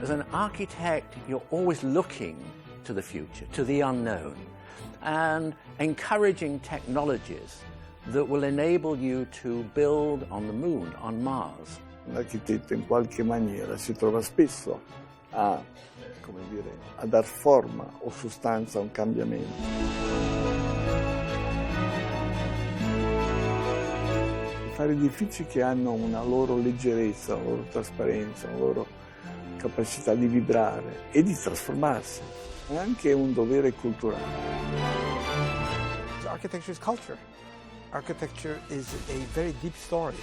As an architect, you're always looking to the future, to the unknown, and encouraging technologies that will enable you to build on the moon, on Mars. L'architetto in qualche maniera si trova spesso a dar forma o sostanza a un cambiamento. Fare edifici che hanno una loro leggerezza, una loro trasparenza, una loro capacità di vibrare e di trasformarsi, è anche un dovere culturale. Architecture is culture. Architecture is a very deep story.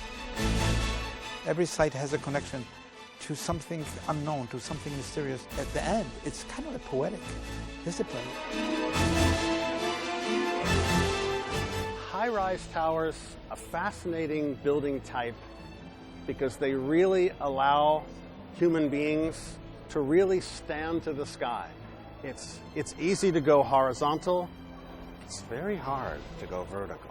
Every site has a connection to something unknown, to something mysterious. At the end, it's kind of a poetic discipline. High-rise towers, a fascinating building type because they really allow human beings to really stand to the sky. It's easy to go horizontal. It's very hard to go vertical.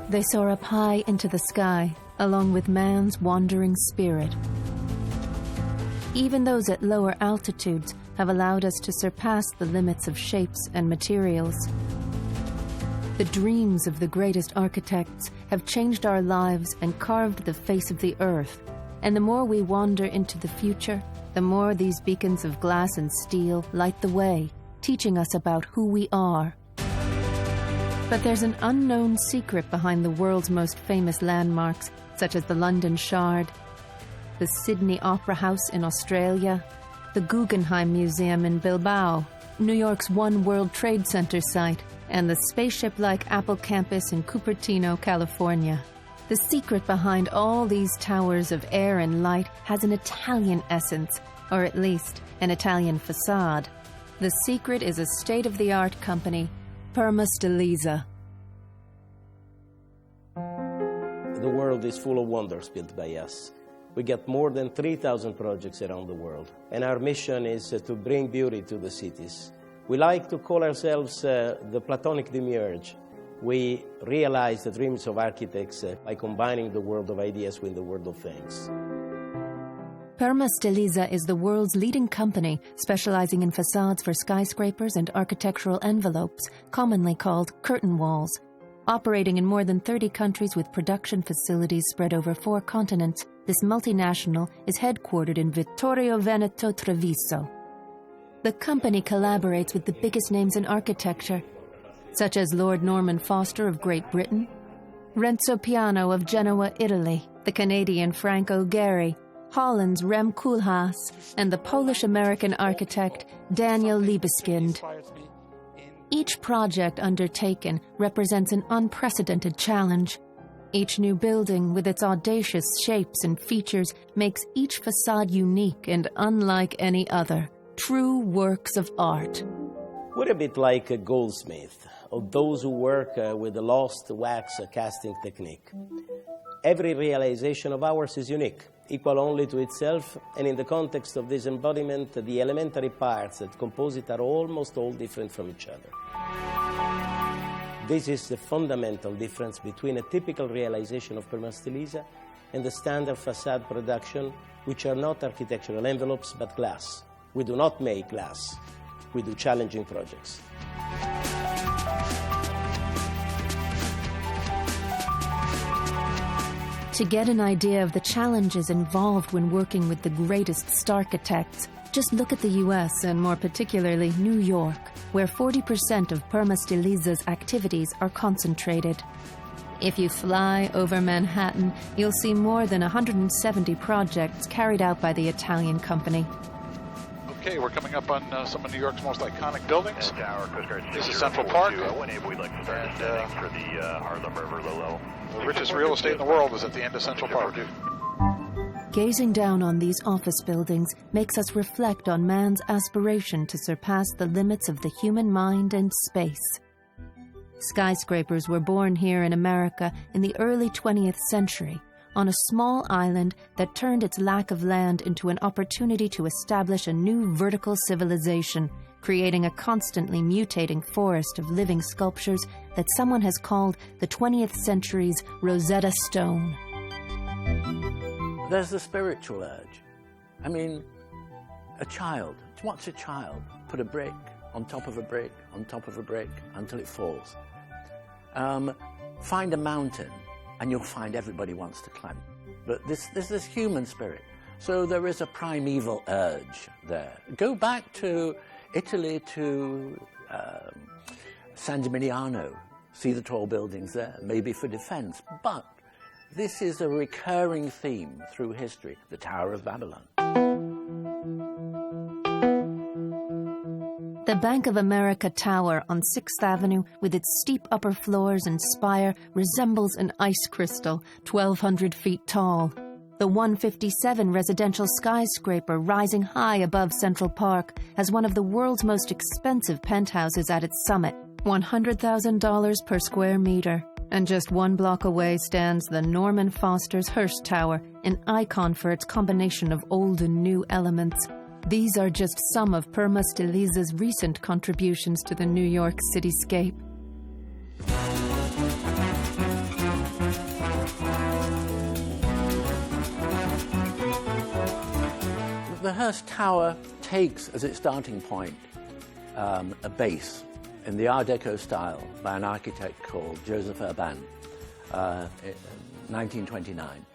They soar up high into the sky, along with man's wandering spirit. Even those at lower altitudes have allowed us to surpass the limits of shapes and materials. The dreams of the greatest architects have changed our lives and carved the face of the earth. And the more we wander into the future, the more these beacons of glass and steel light the way, teaching us about who we are. But there's an unknown secret behind the world's most famous landmarks, such as the London Shard, the Sydney Opera House in Australia, the Guggenheim Museum in Bilbao, New York's One World Trade Center site, and the spaceship-like Apple campus in Cupertino, California. The secret behind all these towers of air and light has an Italian essence, or at least an Italian facade. The secret is a state-of-the-art company, Permasteelisa. The world is full of wonders built by us. We get more than 3,000 projects around the world, and our mission is to bring beauty to the cities. We like to call ourselves the Platonic demiurge. We realize the dreams of architects by combining the world of ideas with the world of things. Permasteelisa is the world's leading company specializing in facades for skyscrapers and architectural envelopes, commonly called curtain walls. Operating in more than 30 countries with production facilities spread over 4 continents, this multinational is headquartered in Vittorio Veneto, Treviso. The company collaborates with the biggest names in architecture, such as Lord Norman Foster of Great Britain, Renzo Piano of Genoa, Italy, the Canadian Franco Gehry, Holland's Rem Koolhaas, and the Polish-American architect Daniel Liebeskind. Each project undertaken represents an unprecedented challenge. Each new building, with its audacious shapes and features, makes each facade unique and unlike any other. True works of art. We're a bit like a goldsmith, of those who work with the lost wax casting technique. Every realization of ours is unique, equal only to itself, and in the context of this embodiment, the elementary parts that compose it are almost all different from each other. This is the fundamental difference between a typical realization of Permasteelisa and the standard facade production, which are not architectural envelopes but glass. We do not make glass. We do challenging projects. To get an idea of the challenges involved when working with the greatest starchitects, just look at the US and more particularly New York, where 40% of Permasteelisa's activities are concentrated. If you fly over Manhattan, you'll see more than 170 projects carried out by the Italian company. Okay, we're coming up on some of New York's most iconic buildings. This is Central Park. And the richest real estate in the world is at the end of Central Park. Gazing down on these office buildings makes us reflect on man's aspiration to surpass the limits of the human mind and space. Skyscrapers were born here in America in the early 20th century, on a small island that turned its lack of land into an opportunity to establish a new vertical civilization, creating a constantly mutating forest of living sculptures that someone has called the 20th century's Rosetta Stone. There's the spiritual urge. I mean, a child, what's a child? Put a brick on top of a brick, on top of a brick, until it falls. Find a mountain, and you'll find everybody wants to climb. But there's this human spirit. So there is a primeval urge there. Go back to Italy, to San Gimignano, see the tall buildings there, maybe for defense. But this is a recurring theme through history, the Tower of Babylon. The Bank of America Tower on 6th Avenue, with its steep upper floors and spire, resembles an ice crystal, 1,200 feet tall. The 157 residential skyscraper rising high above Central Park has one of the world's most expensive penthouses at its summit, $100,000 per square meter. And just one block away stands the Norman Foster's Hearst Tower, an icon for its combination of old and new elements. These are just some of Permasteelisa's recent contributions to the New York cityscape. The Hearst Tower takes as its starting point a base in the Art Deco style by an architect called Joseph Urban, 1929.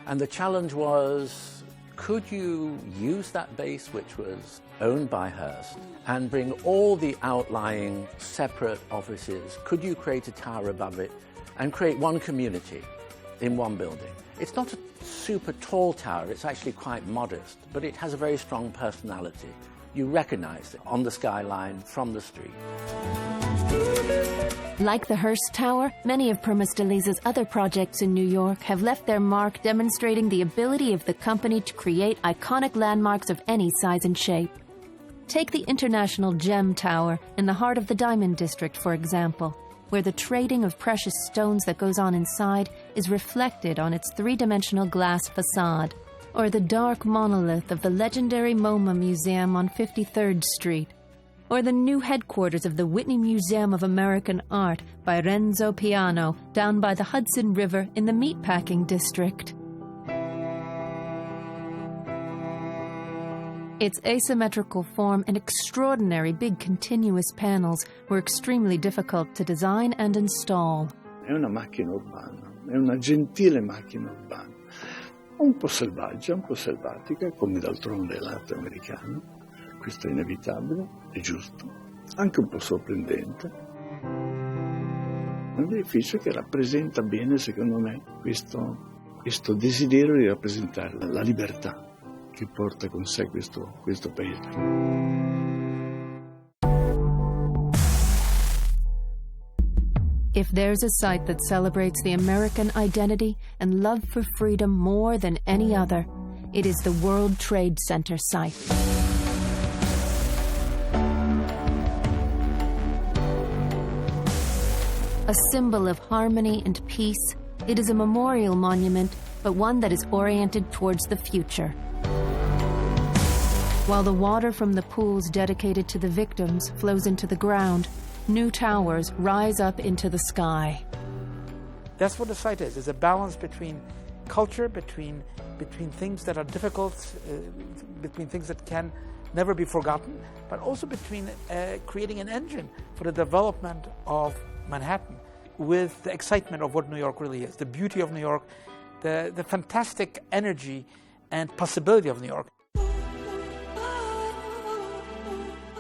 And the challenge was, could you use that base, which was owned by Hearst, and bring all the outlying separate offices? Could you create a tower above it and create one community in one building? It's not a super tall tower, it's actually quite modest, but it has a very strong personality. You recognize it on the skyline from the street. Like the Hearst Tower, many of Permasteelisa's other projects in New York have left their mark, demonstrating the ability of the company to create iconic landmarks of any size and shape. Take the International Gem Tower in the heart of the Diamond District, for example, where the trading of precious stones that goes on inside is reflected on its three-dimensional glass facade. Or the dark monolith of the legendary MoMA Museum on 53rd Street. Or the new headquarters of the Whitney Museum of American Art by Renzo Piano down by the Hudson River in the Meatpacking District. Its asymmetrical form and extraordinary big continuous panels were extremely difficult to design and install. È una macchina urbana, è una gentile macchina urbana. Un po' selvaggia, un po' selvatica, come d'altronde l'arte americana. Questo è inevitabile, è giusto, anche un po' sorprendente. Un edificio che rappresenta bene, secondo me, questo desiderio di rappresentare la libertà che porta con sé questo paese. If there's a site that celebrates the American identity and love for freedom more than any other, it is the World Trade Center site. A symbol of harmony and peace, it is a memorial monument, but one that is oriented towards the future. While the water from the pools dedicated to the victims flows into the ground, new towers rise up into the sky. That's what the site is. It's a balance between culture, between things that are difficult, between things that can never be forgotten, but also between creating an engine for the development of Manhattan with the excitement of what New York really is, the beauty of New York, the fantastic energy and possibility of New York.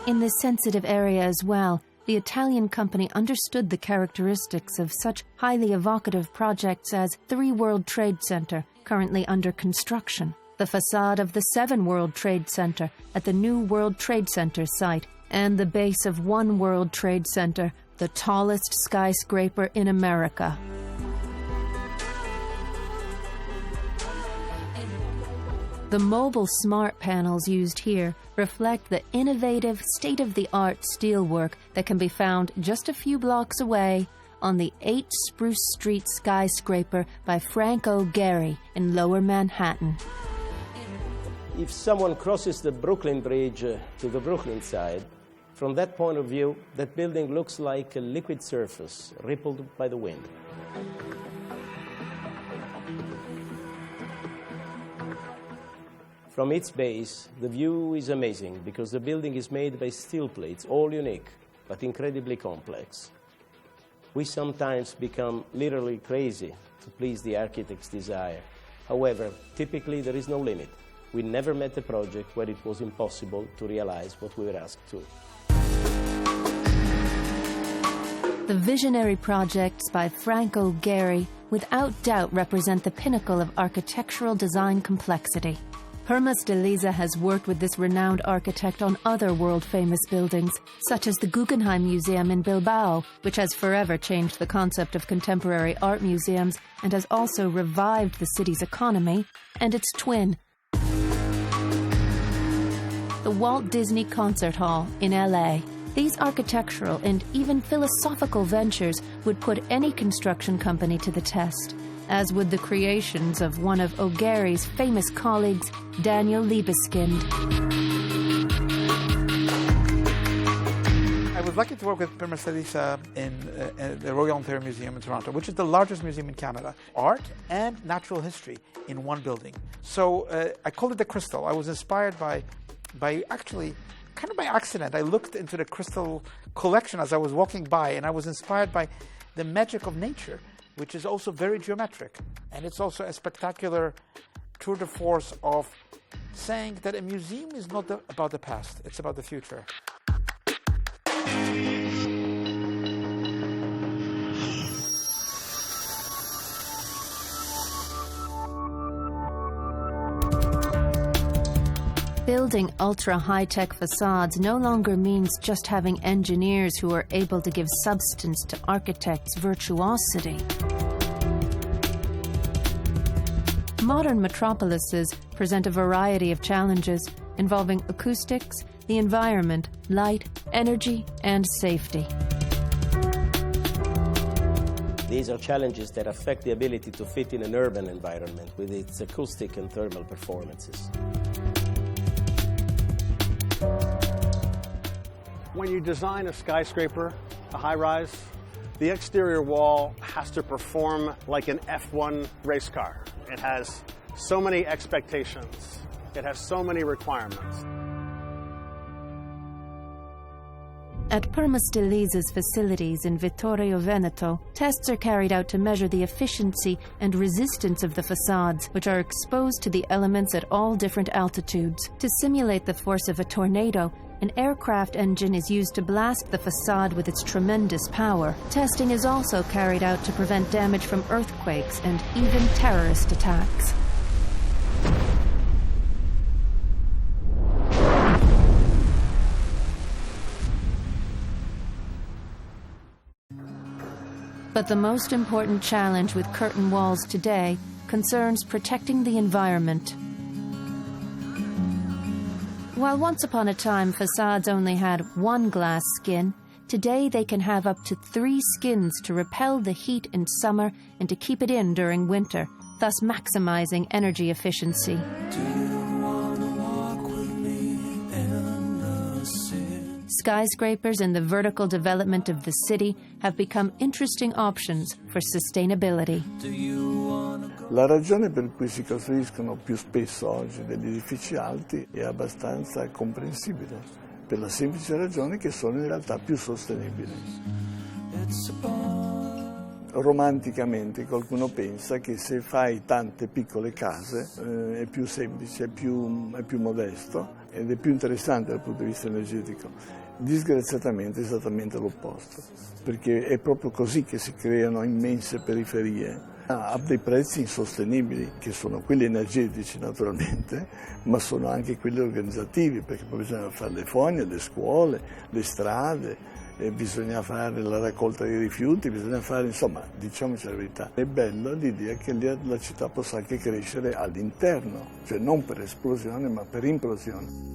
In this sensitive area as well, the Italian company understood the characteristics of such highly evocative projects as 3 World Trade Center, currently under construction, the facade of the 7 World Trade Center at the new World Trade Center site, and the base of 1 World Trade Center, the tallest skyscraper in America. The mobile smart panels used here reflect the innovative, state-of-the-art steelwork that can be found just a few blocks away on the 8 Spruce Street skyscraper by Frank O. Gehry in Lower Manhattan. If someone crosses the Brooklyn Bridge to the Brooklyn side, from that point of view, that building looks like a liquid surface rippled by the wind. From its base, the view is amazing because the building is made by steel plates, all unique, but incredibly complex. We sometimes become literally crazy to please the architect's desire. However, typically there is no limit. We never met a project where it was impossible to realize what we were asked to. The visionary projects by Frank O. Gehry without doubt represent the pinnacle of architectural design complexity. Permasteelisa has worked with this renowned architect on other world-famous buildings, such as the Guggenheim Museum in Bilbao, which has forever changed the concept of contemporary art museums and has also revived the city's economy, and its twin, the Walt Disney Concert Hall in LA. These architectural and even philosophical ventures would put any construction company to the test, as would the creations of one of Gehry's famous colleagues, Daniel Libeskind. I was lucky to work with Permasteelisa in the Royal Ontario Museum in Toronto, which is the largest museum in Canada. Art and natural history in one building. So I called it the Crystal. I was inspired by actually, kind of by accident. I looked into the crystal collection as I was walking by, and I was inspired by the magic of nature, which is also very geometric. And it's also a spectacular tour de force of saying that a museum is not about the past, it's about the future. Building ultra-high-tech facades no longer means just having engineers who are able to give substance to architects' virtuosity. Modern metropolises present a variety of challenges involving acoustics, the environment, light, energy, and safety. These are challenges that affect the ability to fit in an urban environment with its acoustic and thermal performances. When you design a skyscraper, a high-rise, the exterior wall has to perform like an F1 race car. It has so many expectations. It has so many requirements. At Permasteelisa's facilities in Vittorio Veneto, tests are carried out to measure the efficiency and resistance of the facades, which are exposed to the elements at all different altitudes. To simulate the force of a tornado, an aircraft engine is used to blast the facade with its tremendous power. Testing is also carried out to prevent damage from earthquakes and even terrorist attacks. But the most important challenge with curtain walls today concerns protecting the environment. While once upon a time facades only had one glass skin, today they can have up to 3 skins to repel the heat in summer and to keep it in during winter, thus maximizing energy efficiency. Skyscrapers and the vertical development of the city have become interesting options for sustainability. La ragione per cui si costruiscono più spesso oggi degli edifici alti è abbastanza comprensibile, per la semplice ragione che sono in realtà più sostenibili. Romanticamente qualcuno pensa che se fai tante piccole case è più semplice, è più modesto ed è più interessante dal punto di vista energetico. Disgraziatamente è esattamente l'opposto, perché è proprio così che si creano immense periferie a dei prezzi insostenibili, che sono quelli energetici naturalmente, ma sono anche quelli organizzativi, perché poi bisogna fare le fogne, le scuole, le strade, bisogna fare la raccolta dei rifiuti, bisogna fare, insomma, diciamoci la verità. È bella l'idea che la città possa anche crescere all'interno, cioè non per esplosione ma per implosione.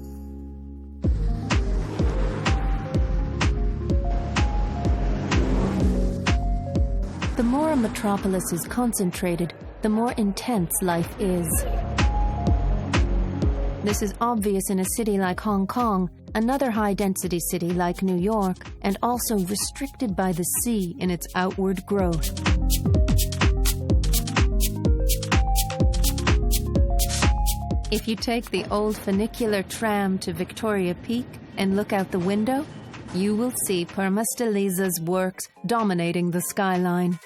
The more a metropolis is concentrated, the more intense life is. This is obvious in a city like Hong Kong, another high-density city like New York, and also restricted by the sea in its outward growth. If you take the old funicular tram to Victoria Peak and look out the window, you will see Permasteelisa's works dominating the skyline.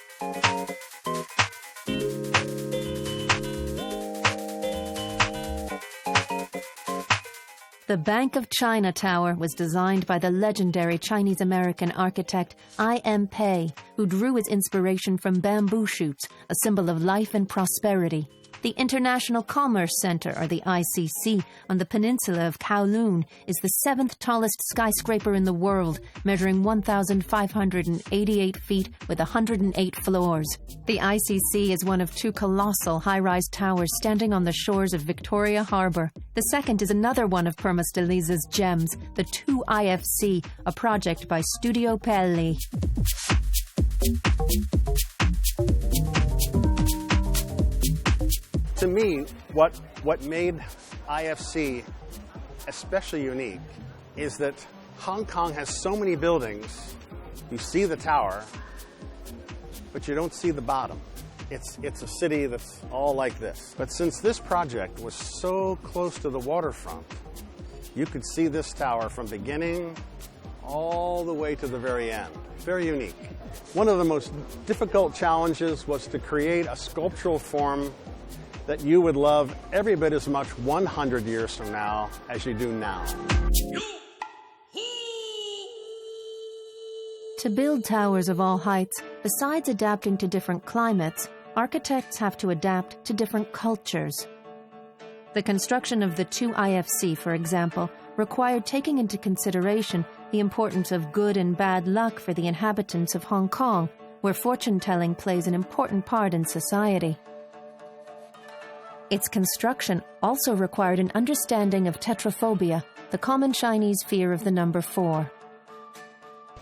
The Bank of China Tower was designed by the legendary Chinese-American architect I.M. Pei, who drew his inspiration from bamboo shoots, a symbol of life and prosperity. The International Commerce Center, or the ICC, on the peninsula of Kowloon is the 7th tallest skyscraper in the world, measuring 1,588 feet with 108 floors. The ICC is one of 2 colossal high-rise towers standing on the shores of Victoria Harbour. The second is another one of Permasteelisa's gems, the 2IFC, a project by Studio Pelli. To me, what made IFC especially unique is that Hong Kong has so many buildings. You see the tower, but you don't see the bottom. It's a city that's all like this. But since this project was so close to the waterfront, you could see this tower from beginning all the way to the very end. Very unique. One of the most difficult challenges was to create a sculptural form that you would love every bit as much 100 years from now as you do now. To build towers of all heights, besides adapting to different climates, architects have to adapt to different cultures. The construction of the 2IFC, for example, required taking into consideration the importance of good and bad luck for the inhabitants of Hong Kong, where fortune-telling plays an important part in society. Its construction also required an understanding of tetraphobia, the common Chinese fear of the number 4.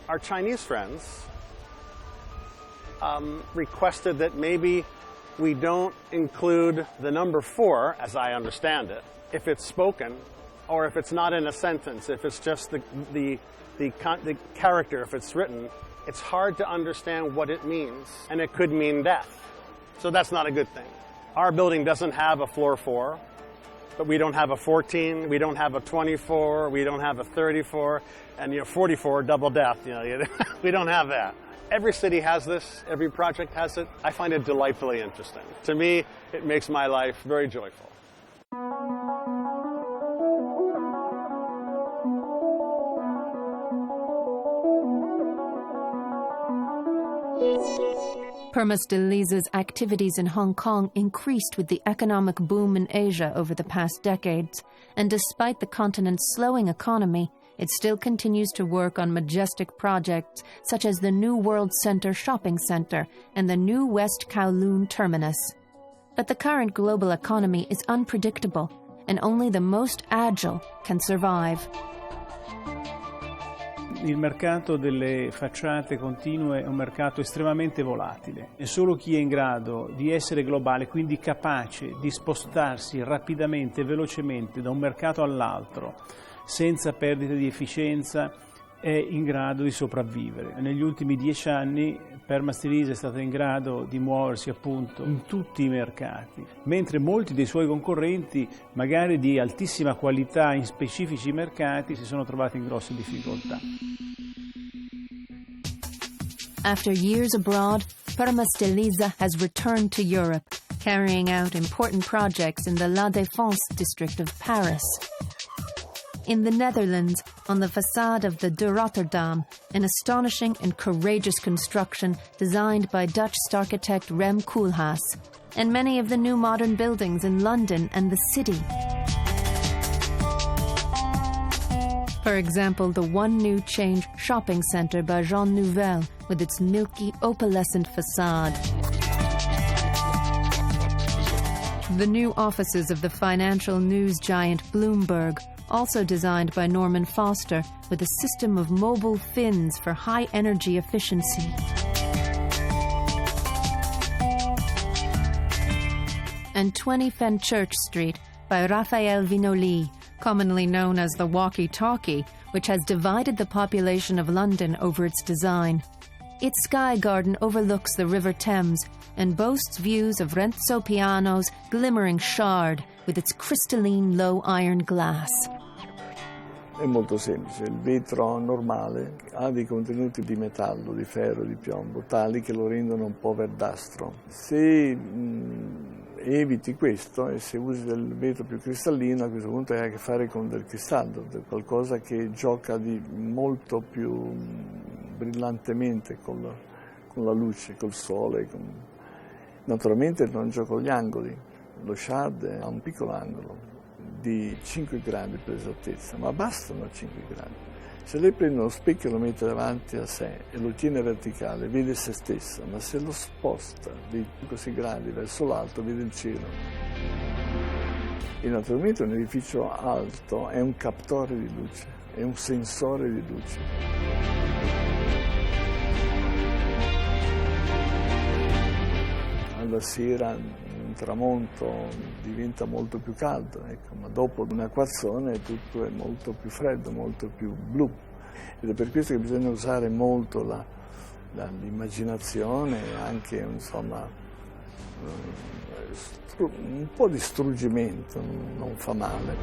Our Chinese friends requested that maybe we don't include the number 4, as I understand it, if it's spoken, or if it's not in a sentence, if it's just the character, if it's written. It's hard to understand what it means, and it could mean death. So that's not a good thing. Our building doesn't have a floor 4, but we don't have a 14, we don't have a 24, we don't have a 34, and 44, double death. We don't have that. Every city has this, every project has it. I find it delightfully interesting. To me, it makes my life very joyful. Permasteelisa's activities in Hong Kong increased with the economic boom in Asia over the past decades, and despite the continent's slowing economy, it still continues to work on majestic projects such as the New World Center shopping center and the new West Kowloon terminus. But the current global economy is unpredictable, and only the most agile can survive. Il mercato delle facciate continue è un mercato estremamente volatile e solo chi è in grado di essere globale, quindi capace di spostarsi rapidamente e velocemente da un mercato all'altro senza perdite di efficienza, è in grado di sopravvivere. Negli ultimi 10 anni Permasteelisa è stata in grado di muoversi appunto in tutti i mercati, mentre molti dei suoi concorrenti, magari di altissima qualità in specifici mercati, si sono trovati in grosse difficoltà. After years abroad, Permasteelisa has returned to Europe, carrying out important projects in the La Défense district of Paris. In the Netherlands, on the facade of the De Rotterdam, an astonishing and courageous construction designed by Dutch architect Rem Koolhaas, and many of the new modern buildings in London and the city. For example, the One New Change shopping centre by Jean Nouvel with its milky, opalescent facade. The new offices of the financial news giant Bloomberg, also designed by Norman Foster, with a system of mobile fins for high energy efficiency. And 20 Fenchurch Street by Raphael Vinoli, commonly known as the walkie-talkie, which has divided the population of London over its design. Its sky garden overlooks the River Thames and boasts views of Renzo Piano's glimmering Shard with its crystalline low iron glass. È molto semplice, il vetro normale ha dei contenuti di metallo, di ferro, di piombo, tali che lo rendono un po' verdastro. Se eviti questo e se usi del vetro più cristallino, a questo punto hai a che fare con del cristallo, qualcosa che gioca molto più brillantemente con la luce, col sole. Naturalmente non gioca con gli angoli, lo Shard ha un piccolo angolo di 5 gradi per esattezza, ma bastano 5 gradi. Se lei prende uno specchio e lo mette davanti a sé e lo tiene verticale, vede se stessa, ma se lo sposta di 5 gradi verso l'alto, vede il cielo. E naturalmente un edificio alto è un captore di luce, è un sensore di luce. Alla sera il tramonto diventa molto più caldo, ecco, ma dopo un acquazzone tutto è molto più freddo, molto più blu. Ed è per questo che bisogna usare molto l'immaginazione e anche, insomma, un po' di struggimento, non fa male.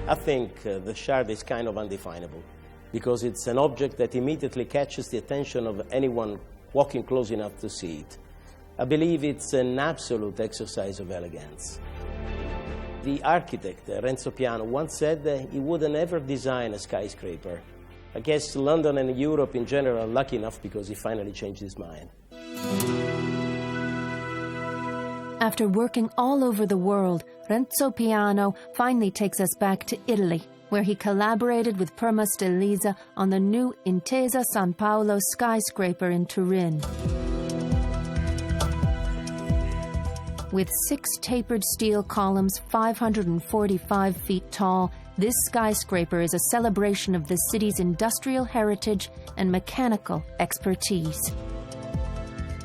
I think the Shard is kind of undefinable because it's an object that immediately catches the attention of anyone walking close enough to see it. I believe it's an absolute exercise of elegance. The architect, Renzo Piano, once said that he wouldn't ever design a skyscraper. I guess London and Europe in general are lucky enough because he finally changed his mind. After working all over the world, Renzo Piano finally takes us back to Italy, where he collaborated with Permasteelisa on the new Intesa San Paolo skyscraper in Turin. With 6 tapered steel columns 545 feet tall, this skyscraper is a celebration of the city's industrial heritage and mechanical expertise.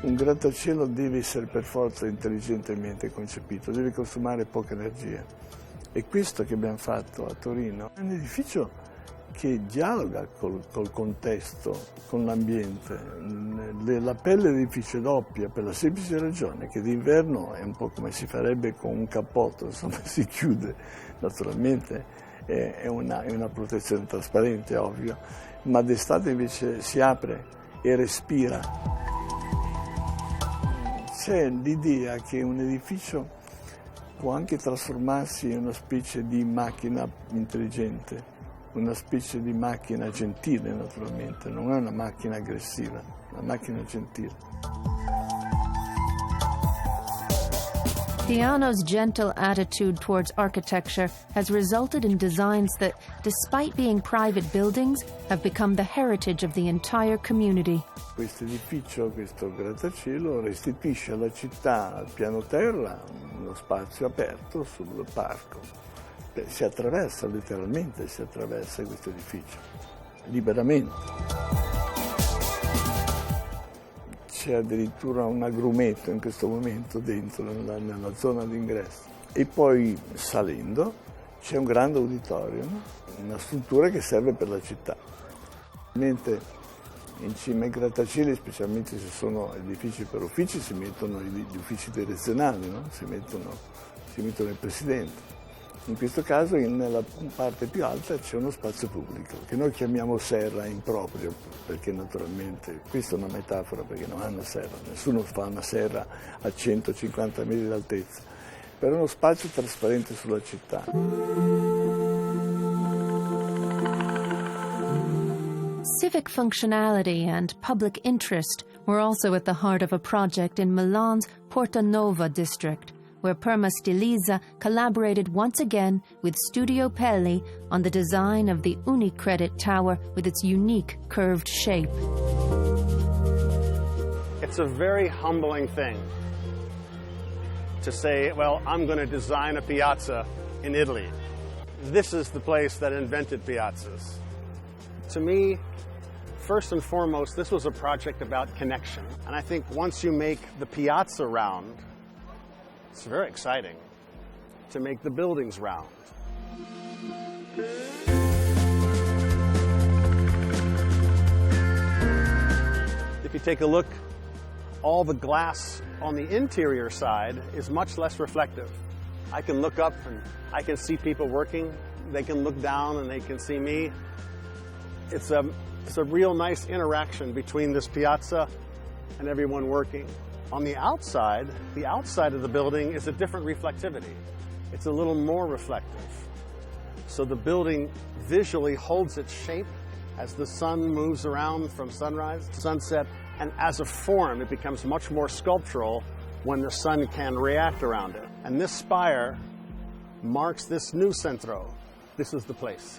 Un grattacielo deve essere per forza intelligentemente concepito, deve consumare poca energia. E questo che abbiamo fatto a Torino è un edificio che dialoga col contesto, con l'ambiente. La pelle dell'edificio è doppia per la semplice ragione che d'inverno è un po' come si farebbe con un cappotto, insomma si chiude naturalmente, è una protezione trasparente, ovvio, ma d'estate invece si apre e respira. C'è l'idea che un edificio può anche trasformarsi in una specie di macchina intelligente, una specie di macchina gentile naturalmente, non è una macchina aggressiva, è una macchina gentile. Piano's gentle attitude towards architecture has resulted in designs that, despite being private buildings, have become the heritage of the entire community. Questo edificio, questo grattacielo, restituisce alla città, al piano terra, uno spazio aperto sul parco. Si attraversa, letteralmente si attraversa questo edificio, liberamente. C'è addirittura un agrumeto in questo momento dentro, nella zona d'ingresso. E poi salendo c'è un grande auditorio, no? Una struttura che serve per la città. Mentre in cima ai grattacieli, specialmente se sono edifici per uffici, si mettono gli uffici direzionali, no? si mettono il presidente. In questo caso nella parte più alta c'è uno spazio pubblico che noi chiamiamo serra improprio, perché naturalmente questa è una metafora perché non è una serra, nessuno fa una serra a 150 metri d'altezza, per uno spazio trasparente sulla città. Civic functionality and public interest were also at the heart of a project in Milan's Porta Nuova district, where Permasteelisa collaborated once again with Studio Pelli on the design of the Unicredit Tower with its unique curved shape. It's a very humbling thing to say, well, I'm going to design a piazza in Italy. This is the place that invented piazzas. To me, first and foremost, this was a project about connection. And I think once you make the piazza round, it's very exciting to make the buildings round. If you take a look, all the glass on the interior side is much less reflective. I can look up and I can see people working. They can look down and they can see me. It's a real nice interaction between this piazza and everyone working. On the outside of the building is a different reflectivity. It's a little more reflective. So the building visually holds its shape as the sun moves around from sunrise to sunset, and as a form it becomes much more sculptural when the sun can react around it. And this spire marks this new centro. This is the place.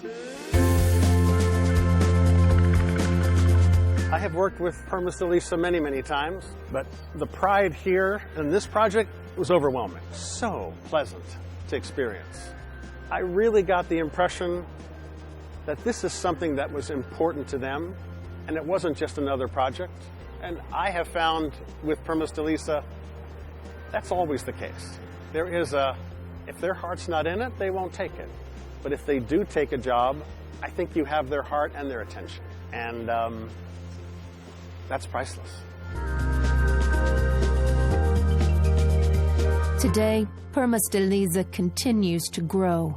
I have worked with Permasteelisa many, many times, but the pride here in this project was overwhelming. So pleasant to experience. I really got the impression that this is something that was important to them, and it wasn't just another project. And I have found with Permasteelisa, that's always the case. If their heart's not in it, they won't take it. But if they do take a job, I think you have their heart and their attention. And that's priceless. Today, Permasteelisa continues to grow.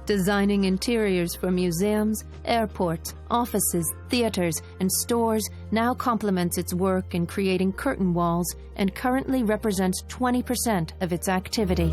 Designing interiors for museums, airports, offices, theaters, and stores now complements its work in creating curtain walls and currently represents 20% of its activity.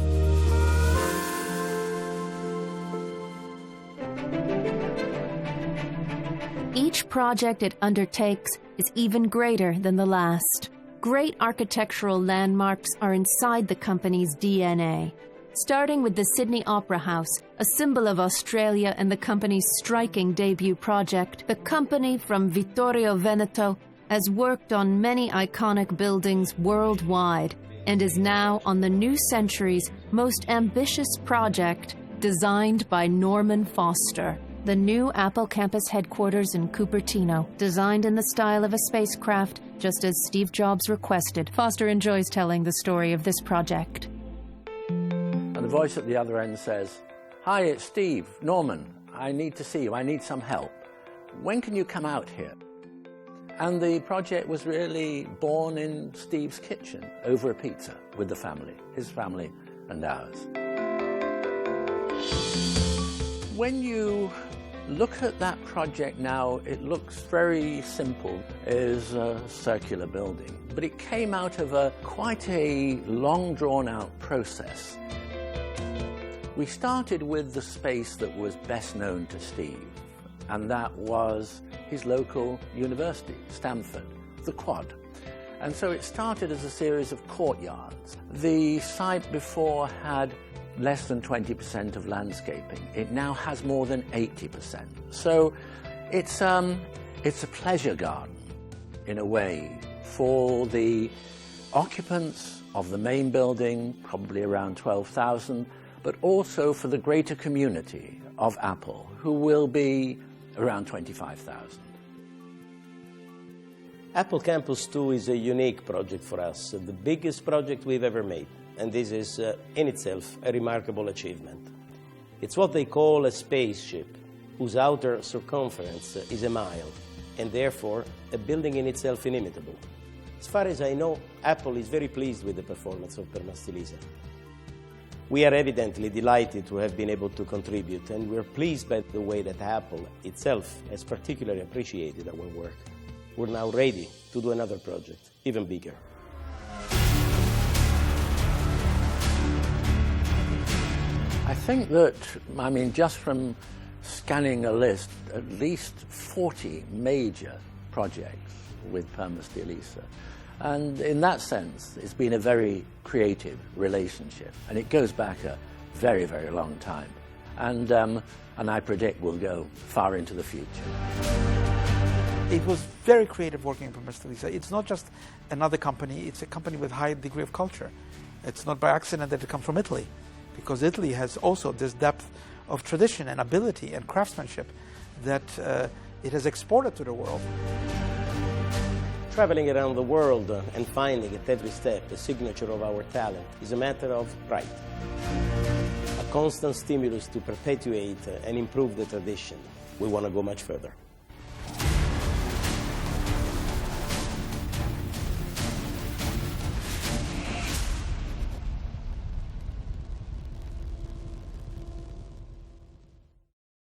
Each project it undertakes is even greater than the last. Great architectural landmarks are inside the company's DNA. Starting with the Sydney Opera House, a symbol of Australia and the company's striking debut project, the company from Vittorio Veneto has worked on many iconic buildings worldwide and is now on the new century's most ambitious project, designed by Norman Foster. The new Apple campus headquarters in Cupertino, designed in the style of a spacecraft, just as Steve Jobs requested. Foster enjoys telling the story of this project. And the voice at the other end says, "Hi, it's Steve. Norman, I need to see you. I need some help. When can you come out here?" And the project was really born in Steve's kitchen over a pizza with the family, his family and ours. When you look at that project now, it looks very simple. It is a circular building, but it came out of quite a long drawn-out process. We started with the space that was best known to Steve, and that was his local university, Stanford, the Quad. And so it started as a series of courtyards. The site before had less than 20% of landscaping. It now has more than 80%. So it's a pleasure garden, in a way, for the occupants of the main building, probably around 12,000, but also for the greater community of Apple, who will be around 25,000. Apple Campus 2 is a unique project for us, the biggest project we've ever made, and this is in itself a remarkable achievement. It's what they call a spaceship, whose outer circumference is a mile, and therefore a building in itself inimitable. As far as I know, Apple is very pleased with the performance of Permasteelisa. We are evidently delighted to have been able to contribute, and we're pleased by the way that Apple itself has particularly appreciated our work. We're now ready to do another project, even bigger. I think that, I mean, just from scanning a list, at least 40 major projects with Permasteelisa. And in that sense, it's been a very creative relationship. And it goes back a very, very long time. And I predict we'll go far into the future. It was very creative working in Permasteelisa. It's not just another company, it's a company with a high degree of culture. It's not by accident that it comes from Italy, because Italy has also this depth of tradition and ability and craftsmanship that it has exported to the world. Traveling around the world and finding at every step the signature of our talent is a matter of pride. A constant stimulus to perpetuate and improve the tradition. We want to go much further.